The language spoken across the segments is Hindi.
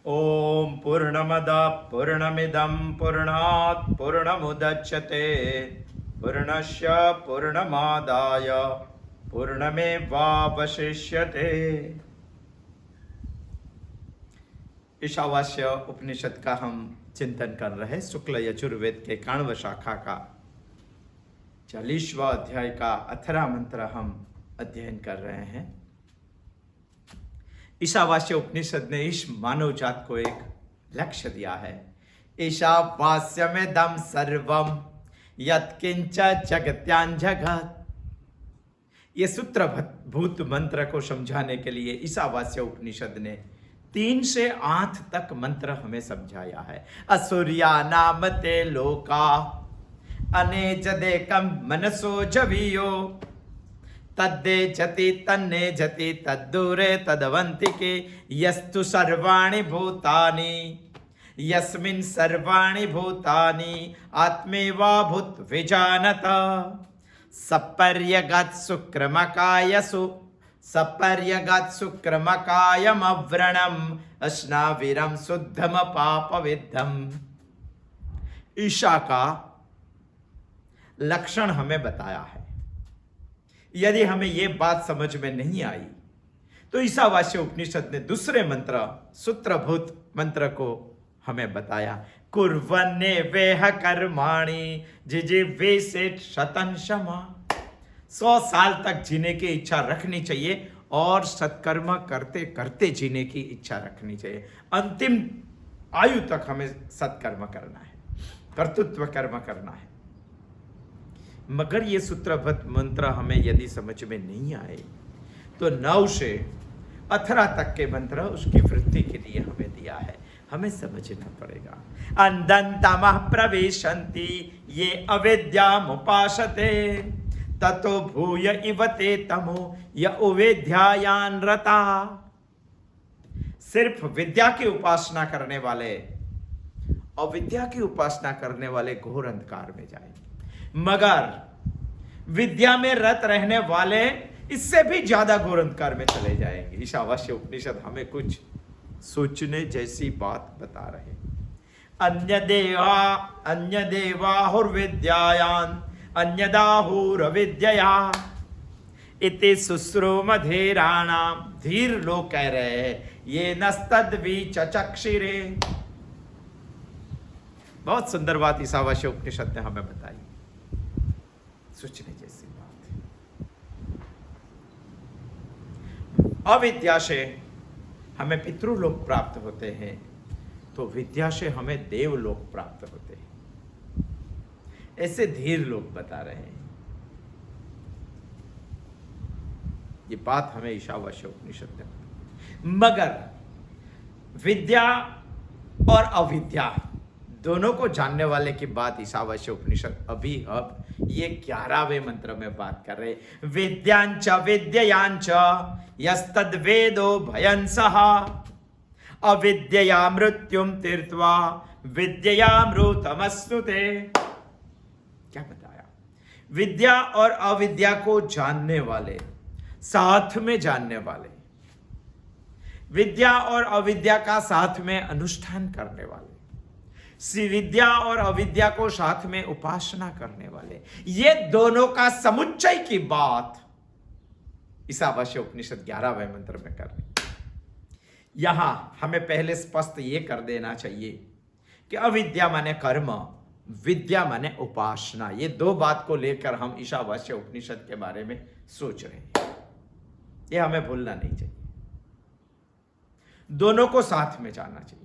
ओम पूर्णमदः पूर्णमिदं पूर्णात् पूर्णमुदच्यते पूर्णस्य पूर्णमादाय पूर्णमेवावशिष्यते। ईशावास्य उपनिषद का हम चिंतन कर रहे हैं। शुक्ल यजुर्वेद के काण्व शाखा का 40वां अध्याय का 18 मंत्र हम अध्ययन कर रहे हैं। ईशावास्य उपनिषद ने इस मानव जात को एक लक्ष्य दिया है। ईशावास्यमिदं सर्वं यत्किंच जगत्यां जगत्। ये सूत्रभूत मंत्र को समझाने के लिए ईशावास्य उपनिषद ने 3 से 8 तक मंत्र हमें समझाया है। असुर्या नाम ते लोका अनेजदेकं मनसो जवीयो तद्दे जति तन्ने जति तद्दूरे तदवंतिके यस्तु सर्वाणि भूतानि यस्मिन् सर्वाणि भूतानि आत्मेवा भूत विजानत सपर्यगत शुक्रमकायसु सपर्यगत शुक्रमकायमव्रणम अश्नाविरम शुद्धम पापविद्धम। ईशा का लक्षण हमें बताया है। यदि हमें यह बात समझ में नहीं आई तो ईशावास्य उपनिषद ने दूसरे मंत्र सूत्रभूत मंत्र को हमें बताया। कुर्वन्ने वेह कर्माणि जिजिवे से शतन क्षमा। 100 साल तक जीने की इच्छा रखनी चाहिए और सत्कर्म करते करते जीने की इच्छा रखनी चाहिए। अंतिम आयु तक हमें सत्कर्म करना है, कर्तृत्व कर्म करना है। मगर ये सूत्रबद्ध मंत्र हमें यदि समझ में नहीं आए तो 9 से 18 तक के मंत्र उसकी वृद्धि के लिए हमें दिया है, हमें समझना पड़ेगा। अंधन्तमः प्रविशन्ति ये अविद्यामुपासते ततो भूय इव ते तमो य उवेद्यायान रता। सिर्फ विद्या की उपासना करने वाले अविद्या की उपासना करने वाले घोर अंधकार में जाएंगे, मगर विद्या में रत रहने वाले इससे भी ज्यादा घोर अंधकार में चले जाएंगे। ईशावास्य उपनिषद हमें कुछ सोचने जैसी बात बता रहे। अन्य देवाहुर्विद्यायान अन्यदाहुरविद्यया इति शुश्रूमधीराणाम। धीर लोग कह रहे हैं ये नस्तद्विचक्षिरे। बहुत सुंदर बात ईशावास्य उपनिषद ने हमें बताई, सोचने जैसी बात है। अविद्या से हमें पितृलोक प्राप्त होते हैं तो विद्या से हमें देवलोक प्राप्त होते हैं, ऐसे धीर लोग बता रहे हैं। ये बात हमें ईशावास्य उपनिषद ने बताई। मगर विद्या और अविद्या दोनों को जानने वाले की बात ईशावास्य उपनिषद अभी अब ये 11वें मंत्र में बात कर रहे। विद्यांच विद्ययांच यस्तद्वेदो भयंसः अविद्यया मृत्युम तीर्त्वा विद्ययामृतमश्नुते। क्या बताया? विद्या और अविद्या को जानने वाले, साथ में जानने वाले, विद्या और अविद्या का साथ में अनुष्ठान करने वाले, विद्या और अविद्या को साथ में उपासना करने वाले, ये दोनों का समुच्चय की बात ईशावास्य उपनिषद 11वें मंत्र में कर रही। यहां हमें पहले स्पष्ट ये कर देना चाहिए कि अविद्या माने कर्म, विद्या माने उपासना। ये 2 बात को लेकर हम ईशावास्य उपनिषद के बारे में सोच रहे हैं, ये हमें भूलना नहीं चाहिए। दोनों को साथ में जाना चाहिए।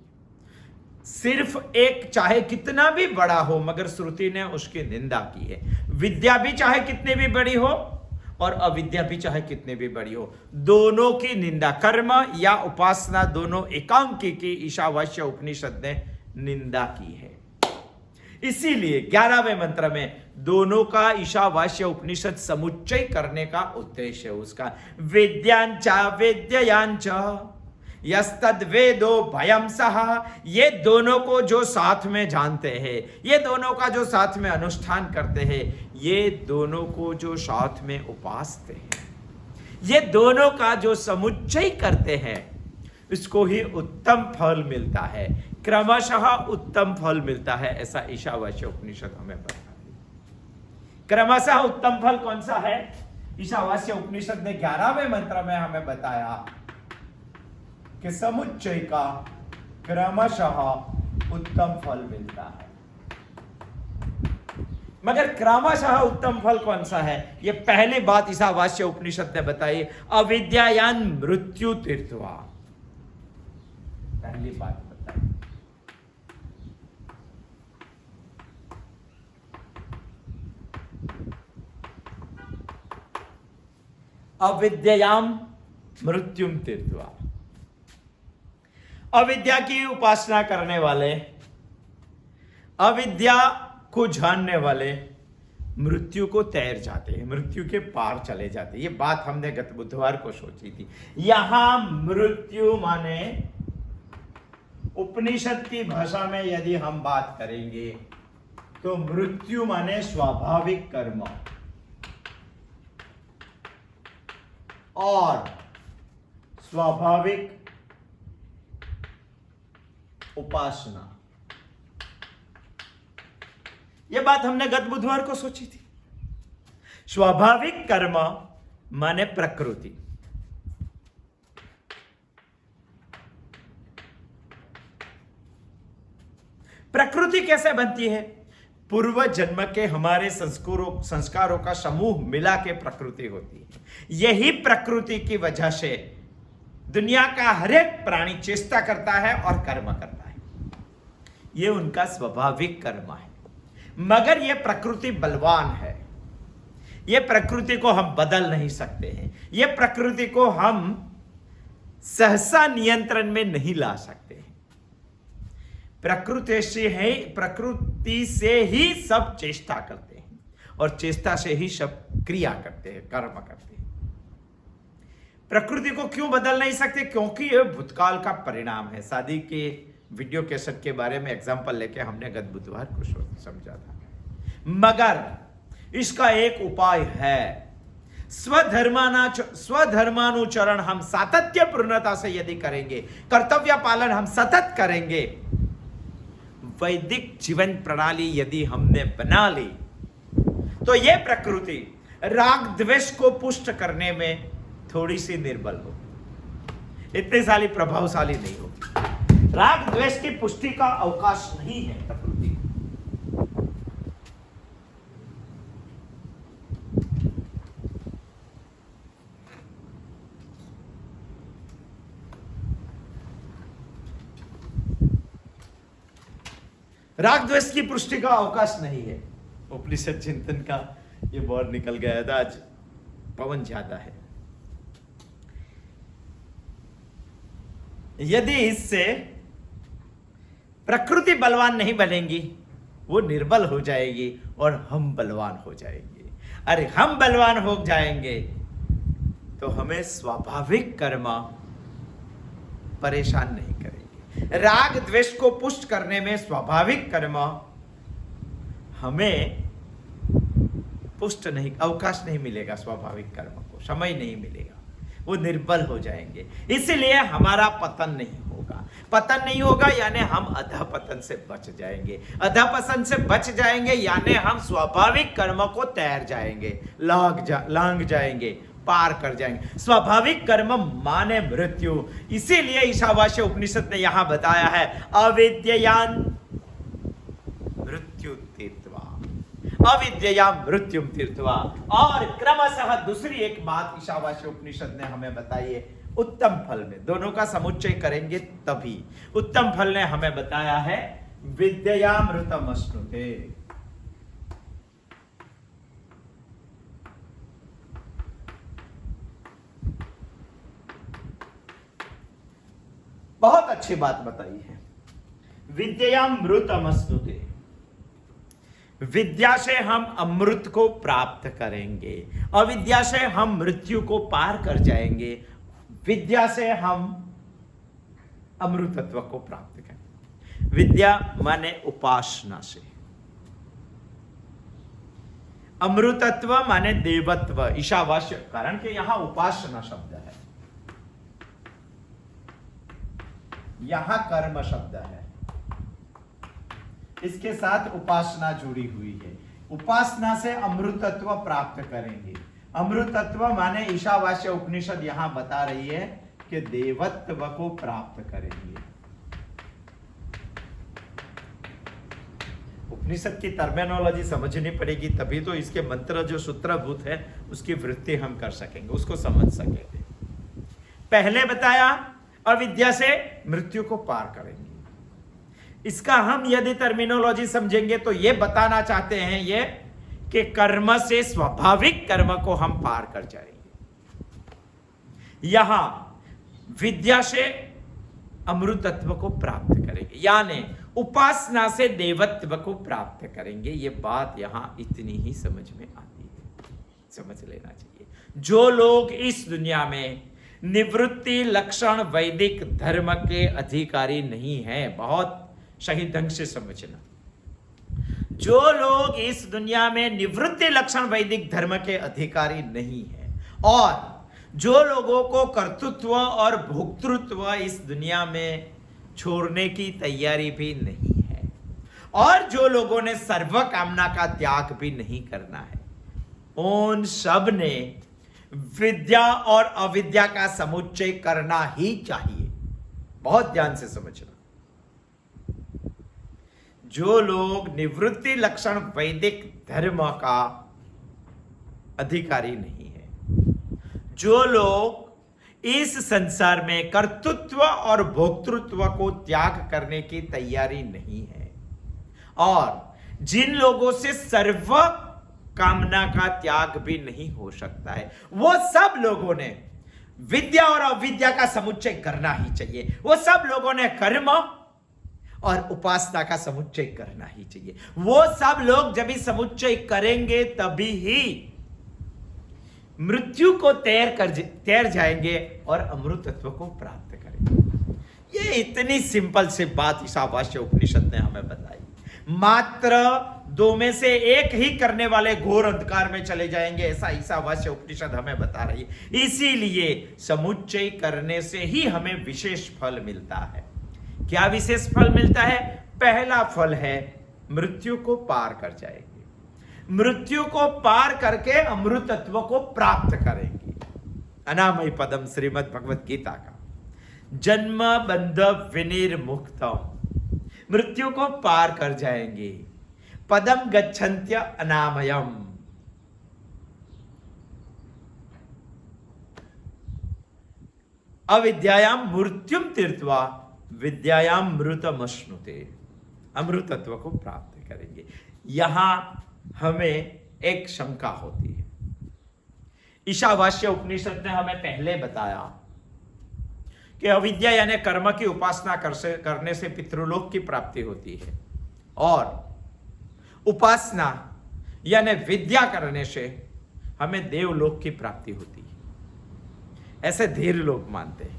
सिर्फ एक चाहे कितना भी बड़ा हो, मगर श्रुति ने उसकी निंदा की है। विद्या भी चाहे कितनी भी बड़ी हो और अविद्या भी चाहे कितनी भी बड़ी हो, दोनों की निंदा, कर्म या उपासना दोनों एकांकी की ईशावास्य उपनिषद ने निंदा की है। इसीलिए 11वें मंत्र में दोनों का ईशावास्य उपनिषद समुच्चय करने का उद्देश्य है उसका। विद्यांचा विद्ययांचा यस्तद्वेदो भयंसः। ये दोनों को जो साथ में जानते हैं, ये दोनों का जो साथ में अनुष्ठान करते हैं, ये दोनों को जो साथ में उपासते हैं, ये दोनों का जो समुच्चय करते हैं, उसको ही उत्तम फल मिलता है, क्रमशः उत्तम फल मिलता है, ऐसा ईशावास्य उपनिषद हमें बताता है। क्रमशः उत्तम फल कौन सा है? ईशावास्य उपनिषद ने 11वें मंत्र में हमें बताया कि समुच्चय का क्रमशः उत्तम फल मिलता है। मगर क्रमशः उत्तम फल कौन सा है? यह पहली बात ईशावास्य उपनिषद ने बताई, अविद्यायान मृत्यु तीर्थवा, पहली बात बताई। अविद्यायाम मृत्युम तीर्थवा, अविद्या की उपासना करने वाले, अविद्या को जानने वाले मृत्यु को तैर जाते हैं, मृत्यु के पार चले जाते हैं। ये बात हमने गत बुधवार को सोची थी। यहां मृत्यु माने उपनिषद की भाषा में यदि हम बात करेंगे तो मृत्यु माने स्वाभाविक कर्म और स्वाभाविक उपासना। यह बात हमने गत बुधवार को सोची थी। स्वाभाविक कर्म माने प्रकृति, प्रकृति कैसे बनती है? पूर्व जन्म के हमारे संस्कारों का समूह मिला के प्रकृति होती है। यही प्रकृति की वजह से दुनिया का हर एक प्राणी चेष्टा करता है और कर्म करता है। यह उनका स्वाभाविक कर्म है। मगर यह प्रकृति बलवान है। यह प्रकृति को हम बदल नहीं सकते हैं। यह प्रकृति को हम सहसा नियंत्रण में नहीं ला सकते हैं। प्रकृति से ही सब चेष्टा करते हैं और चेष्टा से ही सब क्रिया करते हैं, कर्म करते हैं। प्रकृति को क्यों बदल नहीं सकते? क्योंकि यह भूतकाल का परिणाम है। शादी के वीडियो कैसेट के बारे में एग्जांपल लेके हमने गत बुधवार को समझा था। मगर इसका एक उपाय है, स्वधर्मानुचरण हम सातत्य पूर्णता से यदि करेंगे, कर्तव्य पालन हम सतत करेंगे, वैदिक जीवन प्रणाली यदि हमने बना ली, तो यह प्रकृति राग द्वेष को पुष्ट करने में थोड़ी सी निर्बल हो, इतनी सारी प्रभावशाली नहीं हो। राग द्वेष की पुष्टि का अवकाश नहीं है प्रकृति। राग द्वेष की पुष्टि का अवकाश नहीं है। उपनिषद चिंतन का ये बोर्ड निकल गया था, आज पवन ज्यादा है। यदि इससे प्रकृति बलवान नहीं बनेगी, वो निर्बल हो जाएगी और हम बलवान हो जाएंगे। अरे हम बलवान हो जाएंगे तो हमें स्वाभाविक कर्म परेशान नहीं करेंगे। राग द्वेष को पुष्ट करने में स्वाभाविक कर्म हमें पुष्ट नहीं, अवकाश नहीं मिलेगा। स्वाभाविक कर्म को समय नहीं मिलेगा, वो निर्बल हो जाएंगे। इसलिए हमारा पतन नहीं होगा। पतन नहीं होगा यानी हम अधपतन से बच जाएंगे। अधपतन से बच जाएंगे यानी हम स्वाभाविक कर्म को तैर जाएंगे, लांग जाएंगे, पार कर जाएंगे। स्वाभाविक कर्म माने मृत्यु। इसीलिए ईशावास्य उपनिषद ने यहां बताया है, अविद्यायान मृत्यु तीर्थवा, अविद्या मृत्युम तीर्थवा। और क्रमशः दूसरी एक बात ईशावास्य उपनिषद ने हमें बताई है, उत्तम फल में दोनों का समुच्चय करेंगे तभी। उत्तम फल ने हमें बताया है विद्यामृतम अश्नुते। बहुत अच्छी बात बताई है, विद्यामृतम अश्नुते। विद्या से हम अमृत को प्राप्त करेंगे, अविद्या से हम मृत्यु को पार कर जाएंगे, विद्या से हम अमृतत्व को प्राप्त करेंगे। विद्या माने उपासना से, अमृतत्व माने देवत्व। ईशावास्य, कारण कि यहां उपासना शब्द है। यहां कर्म शब्द है, इसके साथ उपासना जुड़ी हुई है। उपासना से अमृतत्व प्राप्त करेंगे। अमृतत्व माने ईशावास्य उपनिषद यहां बता रही है कि देवत्व को प्राप्त करेंगे। उपनिषद की टर्मिनोलॉजी समझनी पड़ेगी, तभी तो इसके मंत्र जो सूत्रभूत है उसकी वृत्ति हम कर सकेंगे, उसको समझ सकेंगे। पहले बताया अविद्या से मृत्यु को पार करेंगे। इसका हम यदि टर्मिनोलॉजी समझेंगे तो ये बताना चाहते हैं ये कि कर्म से स्वाभाविक कर्म को हम पार कर जाएंगे। यहां विद्या से अमृतत्व को प्राप्त करेंगे, यानी उपासना से देवत्व को प्राप्त करेंगे। ये बात यहां इतनी ही समझ में आती है, समझ लेना चाहिए। जो लोग इस दुनिया में निवृत्ति लक्षण वैदिक धर्म के अधिकारी नहीं हैं, बहुत सही ढंग से समझना, जो लोग इस दुनिया में निवृत्ति लक्षण वैदिक धर्म के अधिकारी नहीं हैं, और जो लोगों को कर्तृत्व और भोक्तृत्व इस दुनिया में छोड़ने की तैयारी भी नहीं है, और जो लोगों ने सर्व कामना का त्याग भी नहीं करना है, उन सब ने विद्या और अविद्या का समुच्चय करना ही चाहिए। बहुत ध्यान से समझना। जो लोग निवृत्ति लक्षण वैदिक धर्म का अधिकारी नहीं है, जो लोग इस संसार में कर्तृत्व और भोक्तृत्व को त्याग करने की तैयारी नहीं है, और जिन लोगों से सर्व कामना का त्याग भी नहीं हो सकता है, वो सब लोगों ने विद्या और अविद्या का समुच्चय करना ही चाहिए। वो सब लोगों ने कर्म और उपासना का समुच्चय करना ही चाहिए। वो सब लोग जब इस समुच्चय करेंगे तभी ही मृत्यु को तैर जाएंगे और अमृतत्व को प्राप्त करेंगे। ये इतनी सिंपल सी बात ईशावास्य उपनिषद ने हमें बताई। मात्र दो में से एक ही करने वाले घोर अंधकार में चले जाएंगे, ऐसा ईशावास्य उपनिषद हमें बता रही है। इसीलिए समुच्चय करने से ही हमें विशेष फल मिलता है। क्या विशेष फल मिलता है? पहला फल है मृत्यु को पार कर जाएंगे, मृत्यु को पार करके अमृतत्व को प्राप्त करेंगे। अनामय पदम श्रीमद् भगवत गीता का जन्म बंध विनिर्मुक्तम, मृत्यु को पार कर जाएंगे। पदम गच्छन्त्य अनामयम, अविद्यायाम मृत्युम तीर्थवा विद्यायाम मृतमश्नुते, अमृतत्व को प्राप्त करेंगे। यहां हमें एक शंका होती है। ईशावास्य उपनिषद ने हमें पहले बताया कि अविद्या यानी कर्म की उपासना करने से पितृलोक की प्राप्ति होती है, और उपासना यानी विद्या करने से हमें देवलोक की प्राप्ति होती है। ऐसे धीर लोग मानते हैं।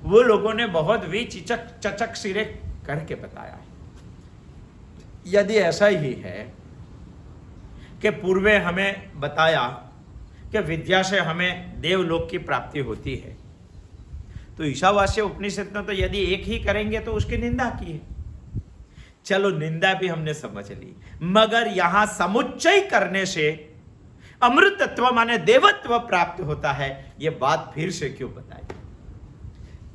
वो लोगों ने बहुत भी चचक सिरे करके बताया है। यदि ऐसा ही है कि पूर्वे हमें बताया कि विद्या से हमें देवलोक की प्राप्ति होती है, तो ईशावास्य उपनिषद ने तो यदि एक ही करेंगे तो उसकी निंदा की है। चलो निंदा भी हमने समझ ली, मगर यहां समुच्चय करने से अमृतत्व माने देवत्व प्राप्त होता है, यह बात फिर से क्यों बताई?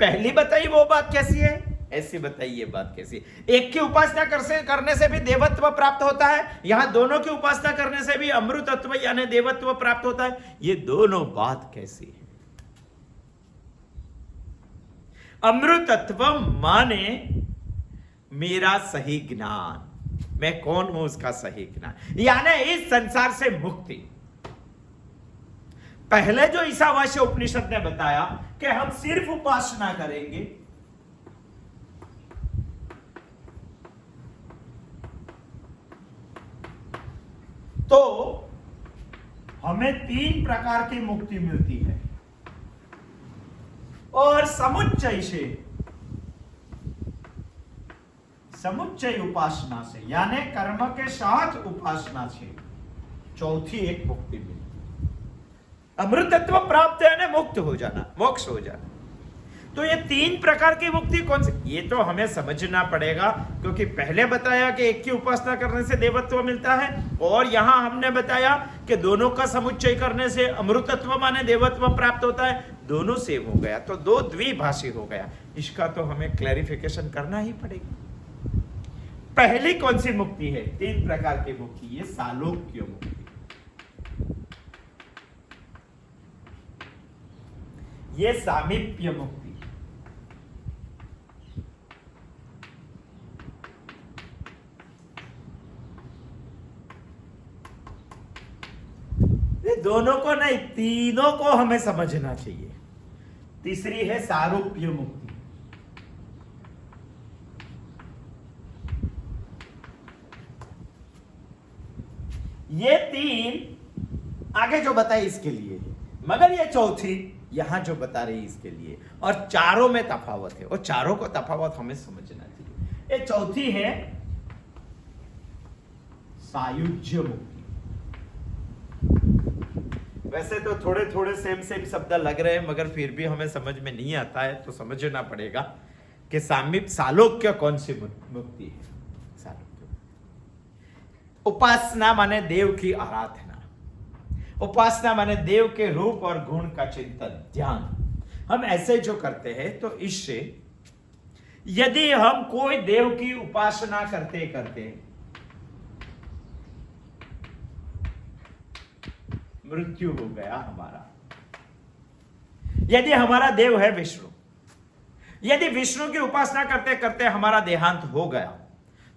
पहली बताई वो बात कैसी है, ऐसी बताई ये बात कैसी? एक की उपासना करने से भी देवत्व प्राप्त होता है, यहां दोनों की उपासना करने से भी अमृतत्व यानी देवत्व प्राप्त होता है। ये दोनों बात कैसी है? अमृतत्व माने मेरा सही ज्ञान, मैं कौन हूं उसका सही ज्ञान, यानी इस संसार से मुक्ति। पहले जो ईशावास्य उपनिषद ने बताया कि हम सिर्फ उपासना करेंगे, तो हमें 3 प्रकार की मुक्ति मिलती है, और समुच्चय से, समुच्चय उपासना से यानी कर्म के साथ उपासना से चौथी एक मुक्ति मिलती है। अमृतत्व प्राप्त यानी मुक्त हो जाना, मोक्ष हो जाना। तो ये 3 प्रकार की मुक्ति कौन सी, ये तो हमें समझना पड़ेगा, क्योंकि पहले बताया कि एक की उपासना करने से देवत्व मिलता है, और यहां हमने बताया कि दोनों का समुच्चय करने से अमृतत्व माने देवत्व प्राप्त होता है। दोनों सेम हो गया तो दो द्विभाषी हो गया। इसका तो हमें क्लैरिफिकेशन करना ही पड़ेगा। पहली कौन सी मुक्ति है? 3 प्रकार की मुक्ति, ये सालोक्य मुक्ति, ये सामीप्य मुक्ति, ये दोनों को नहीं, तीनों को हमें समझना चाहिए। तीसरी है सारूप्य मुक्ति। ये 3 आगे जो बताई इसके लिए है, मगर ये चौथी यहां जो बता रही इसके लिए, और चारों में तफावत है, और चारों को तफावत हमें समझना चाहिए। ये चौथी है सायुज्य मुक्ति। वैसे तो थोड़े थोड़े सेम शब्द लग रहे हैं, मगर फिर भी हमें समझ में नहीं आता है, तो समझना पड़ेगा कि सामीप सालोक्य कौन सी मुक्ति है। उपासना माने देव की आराधना, उपासना माने देव के रूप और गुण का चिंतन, ध्यान। हम ऐसे जो करते हैं, तो इससे यदि हम कोई देव की उपासना करते करते मृत्यु हो गया हमारा, यदि हमारा देव है विष्णु, यदि विष्णु की उपासना करते करते हमारा देहांत हो गया,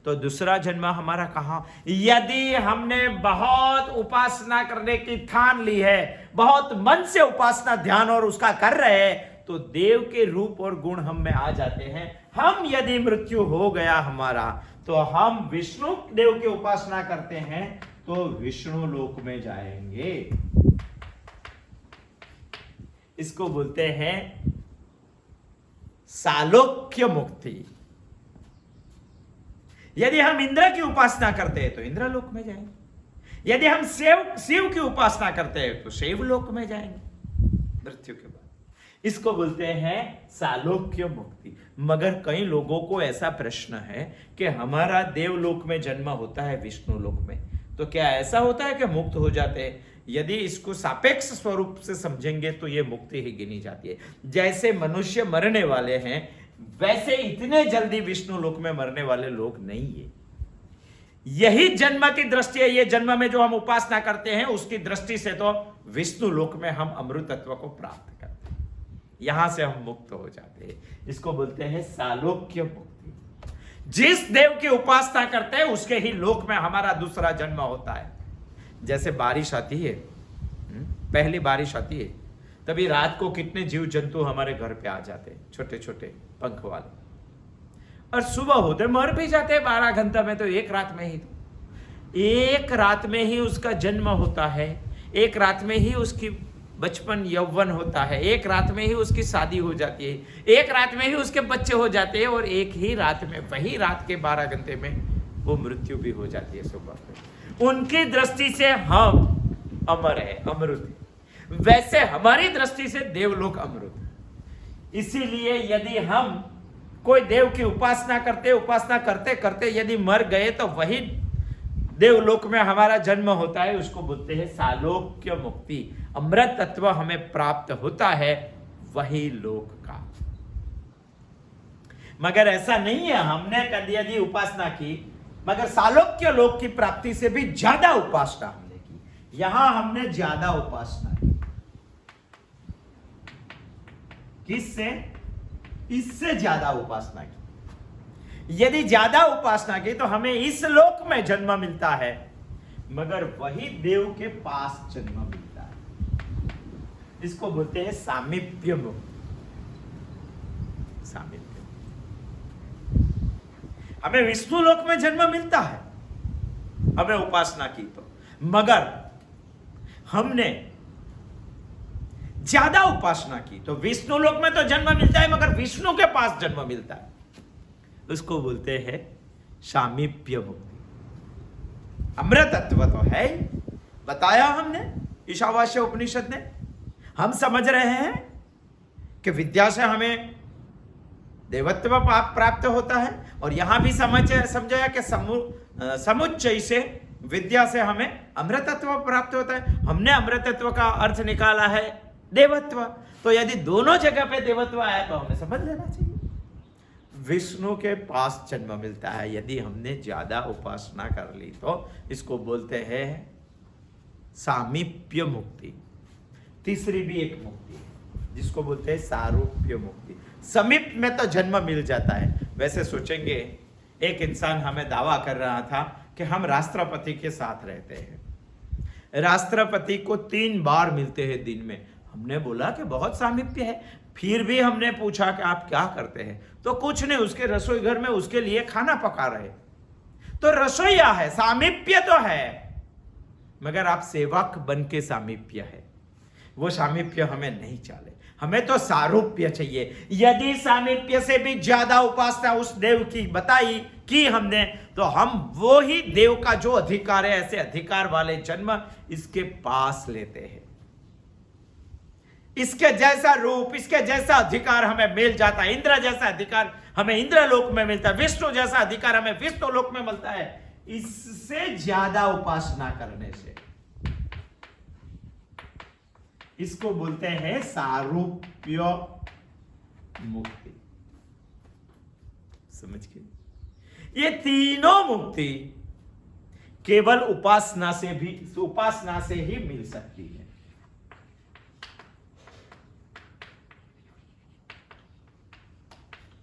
तो दूसरा जन्म हमारा कहां? यदि हमने बहुत उपासना करने की ठान ली है, बहुत मन से उपासना ध्यान और उसका कर रहे हैं, तो देव के रूप और गुण हम में आ जाते हैं। हम यदि मृत्यु हो गया हमारा, तो हम विष्णु देव की उपासना करते हैं, तो विष्णु लोक में जाएंगे। इसको बोलते हैं सालोक्य मुक्ति। यदि हम इंद्र की उपासना करते हैं, तो इंद्र लोक में जाएंगे। यदि हम शिव की उपासना करते हैं, तो शिव लोक में जाएंगे मृत्यु के बाद। इसको बोलते हैं सालोक्य मुक्ति। मगर कई लोगों को ऐसा प्रश्न है कि हमारा देवलोक में जन्म होता है विष्णु लोक में, तो क्या ऐसा होता है कि मुक्त हो जाते हैं? यदि इसको सापेक्ष स्वरूप से समझेंगे तो ये मुक्ति ही गिनी जाती है। जैसे मनुष्य मरने वाले हैं, वैसे इतने जल्दी विष्णु लोक में मरने वाले लोग नहीं है। यही जन्म की दृष्टि है। ये जन्म में जो हम उपासना करते हैं, उसकी दृष्टि से तो विष्णु लोक में हम अमृतत्व को प्राप्त करते हैं, यहां से हम मुक्त हो जाते हैं। इसको बोलते हैं सालोक्य मुक्ति। जिस देव की उपासना करते हैं, उसके ही लोक में हमारा दूसरा जन्म होता है। जैसे बारिश आती है, पहली बारिश आती है, तभी रात को कितने जीव जंतु हमारे घर पे आ जाते हैं, छोटे छोटे पंख वाले, और सुबह होते मर भी जाते हैं 12 घंटा में। तो एक रात में ही उसका जन्म होता है, एक रात में ही उसकी बचपन यौवन होता है, एक रात में ही उसकी शादी हो जाती है, एक रात में ही उसके बच्चे हो जाते हैं, और एक ही रात में, वही रात के 12 घंटे में वो मृत्यु भी हो जाती है सुबह में। उनकी दृष्टि से हम अमर है, अमृत है। वैसे हमारी दृष्टि से देवलोक अमृत है। इसीलिए यदि हम कोई देव की उपासना करते करते यदि मर गए, तो वही देवलोक में हमारा जन्म होता है। उसको बोलते हैं सालोक्य मुक्ति। अमृत तत्व हमें प्राप्त होता है वही लोक का। मगर ऐसा नहीं है, हमने कभी यदि उपासना की, मगर सालोक्य लोक की प्राप्ति से भी ज्यादा उपासना हमने की। यहां हमने ज्यादा उपासना की। किससे? इससे ज्यादा उपासना की। यदि ज्यादा उपासना की तो हमें इस लोक में जन्म मिलता है, मगर वही देव के पास जन्म मिलता है। इसको बोलते हैं सामीप्य मुक्ति। सामीप्य, हमें विष्णु लोक में जन्म मिलता है, हमें उपासना की तो, मगर हमने ज्यादा उपासना की तो विष्णु लोक में तो जन्म मिलता है, मगर विष्णु के पास जन्म मिलता है। उसको बोलते हैं सामीप्य मुक्ति। अमृत तत्व तो है, बताया हमने ईशावास्य उपनिषद ने। हम समझ रहे हैं कि विद्या से हमें देवत्व प्राप्त होता है। और यहां भी समझाया कि समुच्चय से, विद्या से हमें अमृतत्व प्राप्त होता है। हमने अमृतत्व का अर्थ निकाला है देवत्व, तो यदि दोनों जगह पे देवत्व आया तो हमें समझ लेना चाहिए विष्णु के पास जन्म मिलता है। यदि हमने ज्यादा उपासना कर ली तो इसको बोलते हैं सामीप्य मुक्ति। तीसरी भी एक मुक्ति है जिसको बोलते हैं सारूप्य मुक्ति। समीप में तो जन्म मिल जाता है। वैसे सोचेंगे, एक इंसान हमें दावा कर रहा था कि हम राष्ट्रपति के साथ रहते हैं, राष्ट्रपति को 3 बार मिलते हैं दिन में। हमने बोला कि बहुत सामीप्य है। फिर भी हमने पूछा कि आप क्या करते हैं, तो कुछ नहीं, उसके रसोई घर में उसके लिए खाना पका रहे। तो रसोईया है, सामीप्य तो है, मगर आप सेवक बन के सामीप्य है, वो सामीप्य हमें नहीं चाले। हमें तो सारूप्य चाहिए। यदि सामीप्य से भी ज्यादा उपासना उस देव की बताई कि हमने, तो हम वो ही देव का जो अधिकार है, ऐसे अधिकार वाले जन्म इसके पास लेते हैं। इसके जैसा रूप, इसके जैसा अधिकार हमें मिल जाता है। इंद्र जैसा अधिकार हमें इंद्रलोक में मिलता है, विष्णु जैसा अधिकार हमें विष्णुलोक में मिलता है। इससे ज्यादा उपासना करने से, इसको बोलते हैं सारूप्य मुक्ति। समझ गए? ये तीनों मुक्ति केवल उपासना से ही मिल सकती है।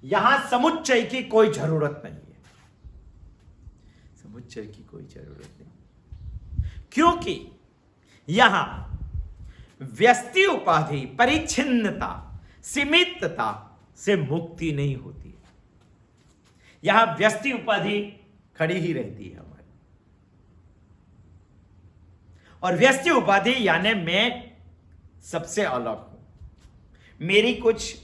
यहां समुच्चय की कोई जरूरत नहीं है, समुच्चय की कोई जरूरत नहीं, क्योंकि यहां व्यष्टि उपाधि, परिच्छिन्नता, सीमितता से मुक्ति नहीं होती है। यहां व्यष्टि उपाधि खड़ी ही रहती है हमारी, और व्यष्टि उपाधि यानी मैं सबसे अलग हूं, मेरी कुछ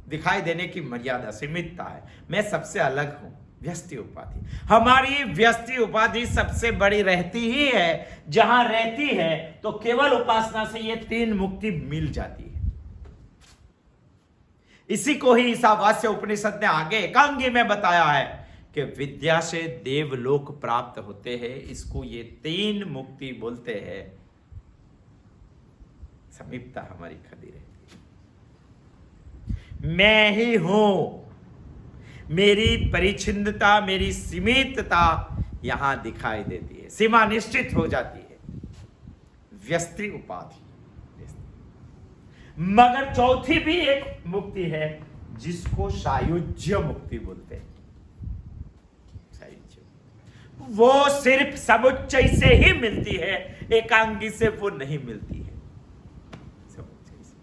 दिखाई देने की मर्यादा, सीमितता है, मैं सबसे अलग हूं। व्यष्टि उपाधि, हमारी व्यष्टि उपाधि सबसे बड़ी रहती ही है। जहां रहती है तो केवल उपासना से ये 3 मुक्ति मिल जाती है। इसी को ही ईशावास्य उपनिषद ने आगे एकांगी में बताया है कि विद्या से देवलोक प्राप्त होते हैं। इसको ये 3 मुक्ति बोलते हैं। समीपता हमारी खड़ी रहती है। मैं ही हूं, मेरी परिच्छिन्नता, मेरी सीमितता यहां दिखाई देती है, सीमा निश्चित हो जाती है। व्यष्टि उपाधि। मगर चौथी भी एक मुक्ति है जिसको सायुज्य मुक्ति बोलते हैं। वो सिर्फ समुच्चय से ही मिलती है, एकांगी से वो नहीं मिलती है। समुच्चय से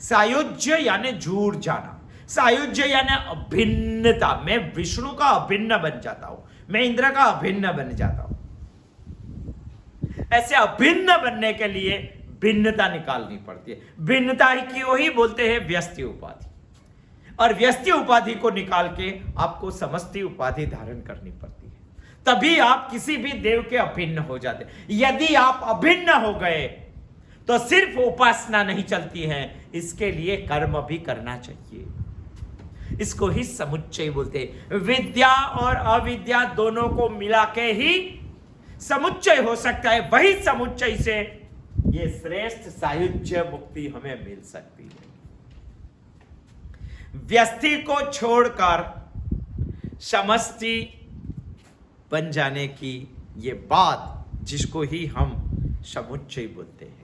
सायुज्य यानी जुड़ जाना, सायुज्य यानी अभिन्नता। मैं विष्णु का अभिन्न बन जाता हूं, मैं इंद्र का अभिन्न बन जाता हूं। ऐसे अभिन्न बनने के लिए भिन्नता निकालनी पड़ती है। भिन्नता ही की वही बोलते हैं व्यष्टि उपाधि, और व्यष्टि उपाधि को निकाल के आपको समष्टि उपाधि धारण करनी पड़ती है, तभी आप किसी भी देव के अभिन्न हो जाते। यदि आप अभिन्न हो गए तो सिर्फ उपासना नहीं चलती है, इसके लिए कर्म भी करना चाहिए। इसको ही समुच्चय बोलते हैं। विद्या और अविद्या दोनों को मिला के ही समुच्चय हो सकता है। वही समुच्चय से ये श्रेष्ठ सायुज्य मुक्ति हमें मिल सकती है। व्यष्टि को छोड़कर समष्टि बन जाने की ये बात, जिसको ही हम समुच्चय बोलते हैं।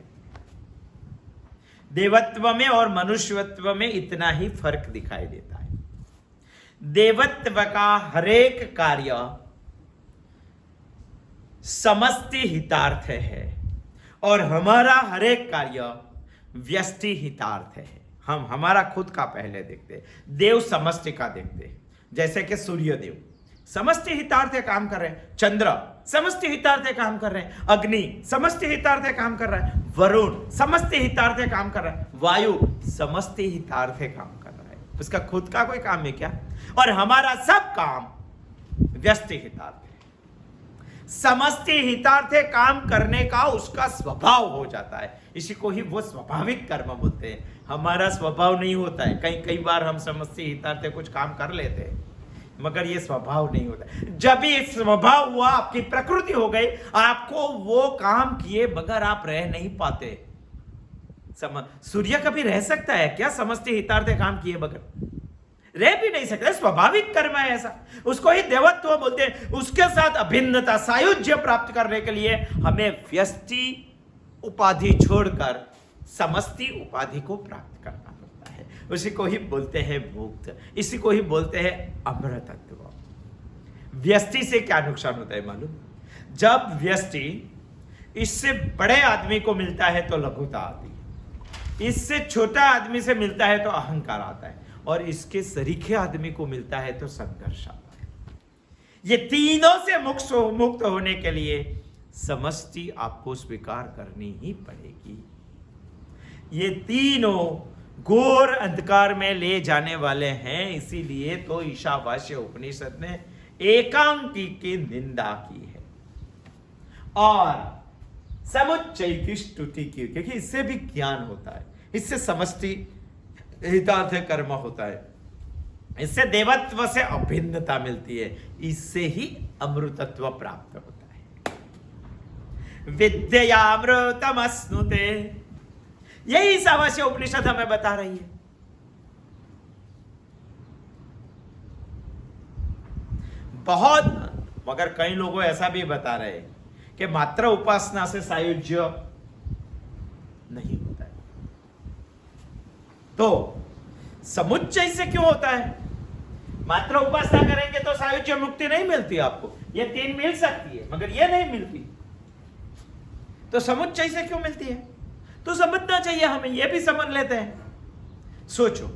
देवत्व में और मनुष्यत्व में इतना ही फर्क दिखाई देता है। देवत्व का हरेक कार्य समष्टि हितार्थ है, और हमारा हरेक कार्य व्यष्टि हितार्थ है। हम हमारा खुद का पहले देखते हैं, देव समष्टि का देखते हैं। जैसे कि सूर्य देव समष्टि हितार्थ काम कर रहे हैं, चंद्र समष्टि हितार्थ काम कर रहे हैं, अग्नि समष्टि हितार्थ काम कर रहा है, वरुण समष्टि हितार्थ काम कर रहा है, वायु समष्टि हितार्थ काम कर रहा है। उसका खुद का कोई काम है क्या? और हमारा सब काम व्यष्टि हितार्थ है। समष्टि हितार्थे काम करने का उसका स्वभाव हो जाता है। इसी को ही वो स्वाभाविक कर्म बोलते हैं। हमारा स्वभाव नहीं होता है। कई बार हम समष्टि हितार्थे कुछ काम कर लेते हैं, मगर ये स्वभाव नहीं होता। जब ये स्वभाव हुआ, आपकी प्रकृति हो गई, आपको वो काम किए बगैर आप रह नहीं पाते। सूर्य कभी रह सकता है क्या समष्टि हितार्थे काम किए बगैर? रह भी नहीं सकता। स्वाभाविक कर्म है ऐसा। उसको ही देवत्व बोलते हैं। उसके साथ अभिन्नता, सायुज्य प्राप्त करने के लिए हमें व्यष्टि उपाधि छोड़कर समष्टि उपाधि को प्राप्त करना पड़ता है। उसी को ही बोलते हैं मुक्त, इसी को ही बोलते हैं अमृतत्व। व्यष्टि से क्या नुकसान होता है मालूम? जब व्यष्टि इससे बड़े आदमी को मिलता है तो लघुता आती है, इससे छोटा आदमी से मिलता है तो अहंकार आता है, और इसके सरीखे आदमी को मिलता है तो संघर्ष आता है। ये तीनों से मुक्त होने के लिए समष्टि आपको स्वीकार करनी ही पड़ेगी। ये तीनों घोर अंधकार में ले जाने वाले हैं। इसीलिए तो ईशावास्य उपनिषद ने एकांकी की निंदा की है और समुच्चय की स्तुति की, क्योंकि इससे भी ज्ञान होता है, इससे समष्टि हितार्थ कर्म होता है, इससे देवत्व से अभिन्नता मिलती है, इससे ही अमृतत्व प्राप्त होता है। विद्यामृतमश्नुते, यही ईशावास्य उपनिषद हमें बता रही है। बहुत, मगर कई लोगों ऐसा भी बता रहे हैं कि मात्र उपासना से सायुज्य नहीं होता है। तो समुच्चय से क्यों होता है? मात्र उपासना करेंगे तो सायुज्य मुक्ति नहीं मिलती आपको। ये तीन मिल सकती है मगर ये नहीं मिलती। तो समुच्चय से क्यों मिलती है? तो समझना चाहिए हमें, ये भी समझ लेते हैं। सोचो,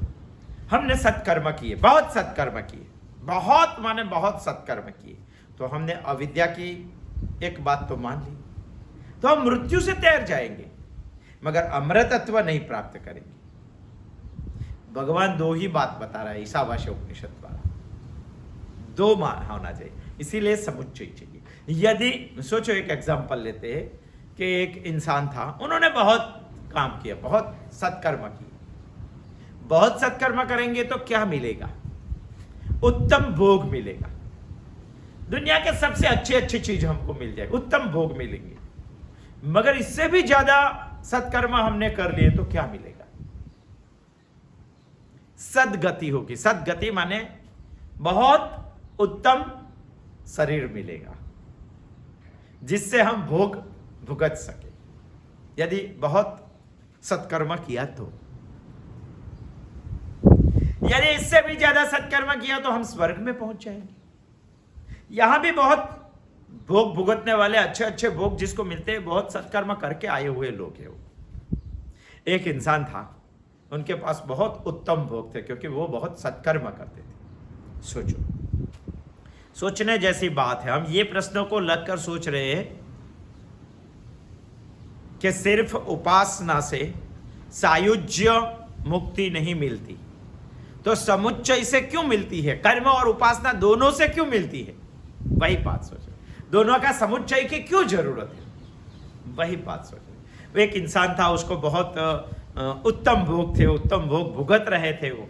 हमने सत्कर्म किए, बहुत सत्कर्म किए, बहुत माने बहुत सत्कर्म किए, तो हमने अविद्या की एक बात तो मान ली, तो हम मृत्यु से तैर जाएंगे मगर अमृतत्व नहीं प्राप्त करेंगे। भगवान दो ही बात बता रहा है ईशावास्य उपनिषद द्वारा, दो होना चाहिए, इसीलिए समुच्चय चाहिए। यदि सोचो, एक एग्जांपल लेते हैं कि एक इंसान था, उन्होंने बहुत काम किया, बहुत सत्कर्म किए। बहुत सत्कर्म करेंगे तो क्या मिलेगा? उत्तम भोग मिलेगा। दुनिया के सबसे अच्छी चीज हमको मिल जाए, उत्तम भोग मिलेंगे। मगर इससे भी ज्यादा सत्कर्म हमने कर लिए तो क्या मिलेगा? सदगति होगी। सदगति माने बहुत उत्तम शरीर मिलेगा जिससे हम भोग भुगत सके, यदि बहुत सत्कर्म किया तो। यदि इससे भी ज्यादा सत्कर्म किया तो हम स्वर्ग में पहुंच जाएंगे। यहां भी बहुत भोग भुगतने वाले, अच्छे भोग जिसको मिलते हैं, बहुत सत्कर्म करके आए हुए लोग हैं। एक इंसान था, उनके पास बहुत उत्तम भोग थे क्योंकि वो बहुत सत्कर्म करते थे। सोचो, सोचने जैसी बात है। हम ये प्रश्नों को लगकर सोच रहे हैं कि सिर्फ उपासना से सायुज्य मुक्ति नहीं मिलती, तो समुच्चय से क्यों मिलती है? कर्म और उपासना दोनों से क्यों मिलती है? वही बात सोचो। दोनों का समुच्चय की क्यों जरूरत है? वही बात सोचो। एक इंसान था, उसको बहुत उत्तम भोग थे, उत्तम भोग भुगत रहे थे। वो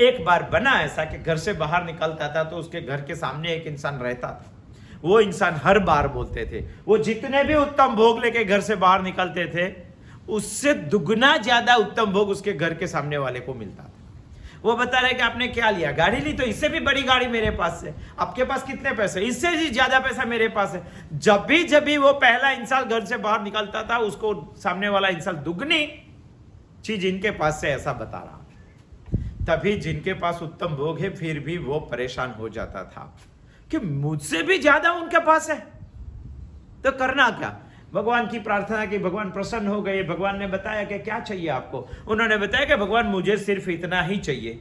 एक बार बना ऐसा कि घर से बाहर निकलता था तो उसके घर के सामने एक इंसान रहता था। वो इंसान हर बार बोलते थे, वो जितने भी उत्तम भोग लेके घर से बाहर निकलते थे, उससे दुगना ज्यादा उत्तम भोग उसके घर के सामने वाले को मिलता था। वो बता रहे कि आपने क्या लिया? गाड़ी ली, तो इससे भी बड़ी गाड़ी मेरे पास है। आपके पास कितने पैसे? इससे भी ज्यादा पैसा मेरे पास है। जब भी वो पहला इंसान घर से बाहर निकलता था, उसको सामने वाला इंसान दुगनी चीज इनके पास से ऐसा बता रहा। तभी जिनके पास उत्तम भोग है फिर भी वो परेशान हो जाता था कि मुझसे भी ज्यादा उनके पास है, तो करना क्या? भगवान की प्रार्थना की, भगवान प्रसन्न हो गए। भगवान ने बताया कि क्या चाहिए आपको? उन्होंने बताया कि भगवान मुझे सिर्फ इतना ही चाहिए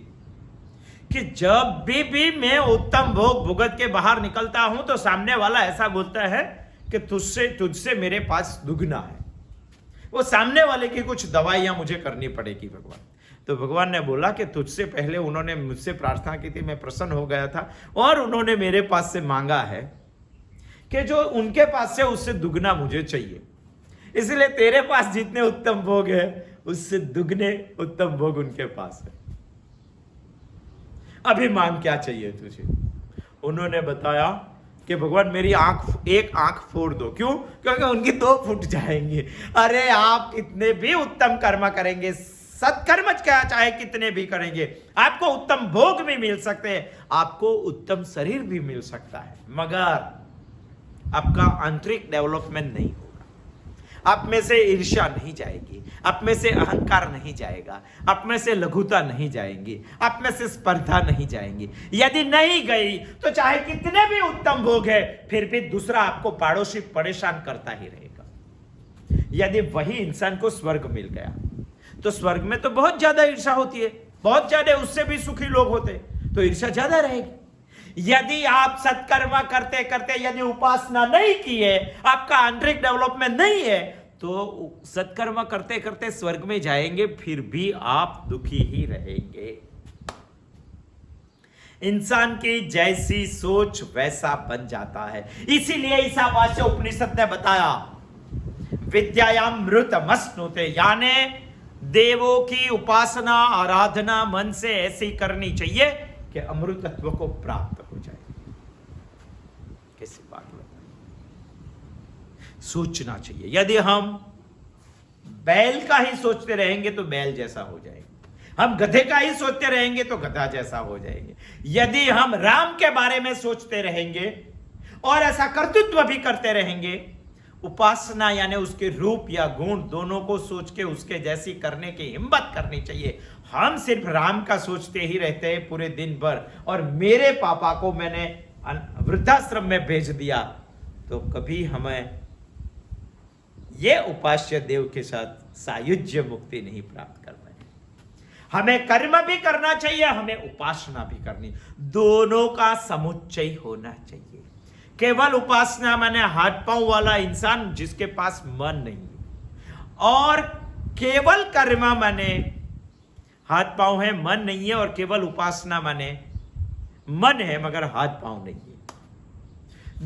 कि जब भी मैं उत्तम भोग भुगत के बाहर निकलता हूं तो सामने वाला ऐसा बोलता है कि तुझसे मेरे पास दुगना है। वो सामने वाले की कुछ दवाइयां मुझे करनी पड़ेगी भगवान। तो भगवान ने बोला कि तुझसे पहले उन्होंने मुझसे प्रार्थना की थी, मैं प्रसन्न हो गया था, और उन्होंने मेरे पास से मांगा है कि जो उनके पास है उससे दुगना मुझे चाहिए, इसलिए तेरे पास जितने उत्तम भोग है उससे दुगने उत्तम भोग उनके पास है। अभी मांग क्या चाहिए तुझे? उन्होंने बताया कि भगवान मेरी एक आंख फोड़ दो। क्यों? क्योंकि उनकी 2 फूट जाएंगी। अरे आप कितने भी उत्तम कर्म करेंगे, सत्कर्म क्या चाहे कितने भी करेंगे, आपको उत्तम भोग भी मिल सकते हैं, आपको उत्तम शरीर भी मिल सकता है, मगर आपका आंतरिक डेवलपमेंट नहीं होगा। आप में से ईर्ष्या नहीं जाएगी, आप में से अहंकार नहीं जाएगा, आप में से लघुता नहीं जाएंगी, आप में से स्पर्धा नहीं जाएंगी। यदि नहीं गई तो चाहे कितने भी उत्तम भोग है, फिर भी दूसरा आपको पड़ोसी परेशान करता ही रहेगा। यदि वही इंसान को स्वर्ग मिल गया तो स्वर्ग में तो बहुत ज्यादा ईर्ष्या होती है, बहुत ज्यादा उससे भी सुखी लोग होते, तो ईर्ष्या ज्यादा रहेगी। यदि आप सत्कर्म करते करते यदि उपासना नहीं की है, आपका आंतरिक डेवलपमेंट नहीं है, तो सत्कर्म करते करते स्वर्ग में जाएंगे, फिर भी आप दुखी ही रहेंगे। इंसान की जैसी सोच वैसा बन जाता है। इसीलिए ईशावास्य उपनिषद ने बताया विद्यायामृतमश्नुते, यानी देवों की उपासना आराधना मन से ऐसी करनी चाहिए कि अमृतत्व को प्राप्त हो जाए। कैसी बात बताइए? सोचना चाहिए। यदि हम बैल का ही सोचते रहेंगे तो बैल जैसा हो जाएंगे, हम गधे का ही सोचते रहेंगे तो गधा जैसा हो जाएंगे। यदि हम राम के बारे में सोचते रहेंगे और ऐसा कर्तृत्व भी करते रहेंगे, उपासना यानी उसके रूप या गुण दोनों को सोच के उसके जैसी करने की हिम्मत करनी चाहिए। हम सिर्फ राम का सोचते ही रहते हैं पूरे दिन भर, और मेरे पापा को मैंने वृद्धाश्रम में भेज दिया, तो कभी हमें ये उपास्य देव के साथ सायुज्य मुक्ति नहीं प्राप्त कर पाए। हमें कर्म भी करना चाहिए, हमें उपासना भी करनी, दोनों का समुच्चय होना चाहिए। केवल उपासना माने हाथ पांव वाला इंसान जिसके पास मन नहीं है, और केवल कर्म माने हाथ पांव है मन नहीं है, और केवल उपासना माने मन है मगर हाथ पांव नहीं है।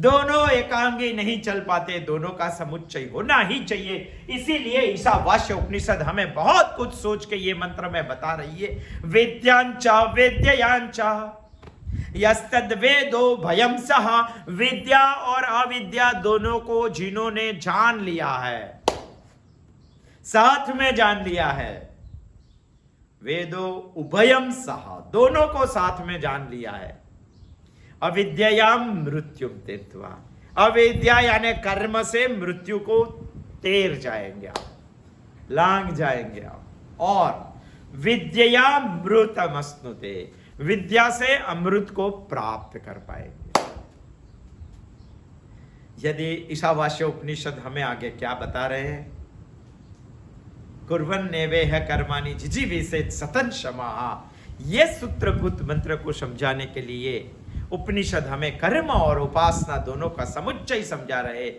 दोनों एकांगी नहीं चल पाते, दोनों का समुच्चय होना ही चाहिए। इसीलिए ईशावास्य उपनिषद हमें बहुत कुछ सोच के ये मंत्र में बता रही है, वेद्यांचा वेद्ययांचा यस्तद वेदो भयम सह, विद्या और अविद्या दोनों को जिन्होंने जान लिया है, साथ में जान लिया है, वेदो उभयम सह, दोनों को साथ में जान लिया है, अविद्यायाम मृत्युम तीर्थवा, अविद्या यानी कर्म से मृत्यु को तेर जाएंगे आप, लांग जाएंगे आप, और विद्या मृतमश्नुते, विद्या से अमृत को प्राप्त कर पाएंगे। यदि ईशावास्य उपनिषद हमें आगे क्या बता रहे हैं, कुर्वन् नेवेह कर्माणि जिजीविषेत् सततं शमः, ये सूत्रभूत मंत्र को समझाने के लिए उपनिषद हमें कर्म और उपासना दोनों का समुच्चय समझा रहे।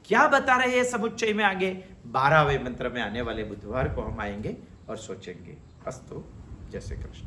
क्या बता रहे हैं समुच्चय में? आगे 12वें मंत्र में आने वाले बुधवार को हम आएंगे और सोचेंगे। अस्तु, जय श्री कृष्ण।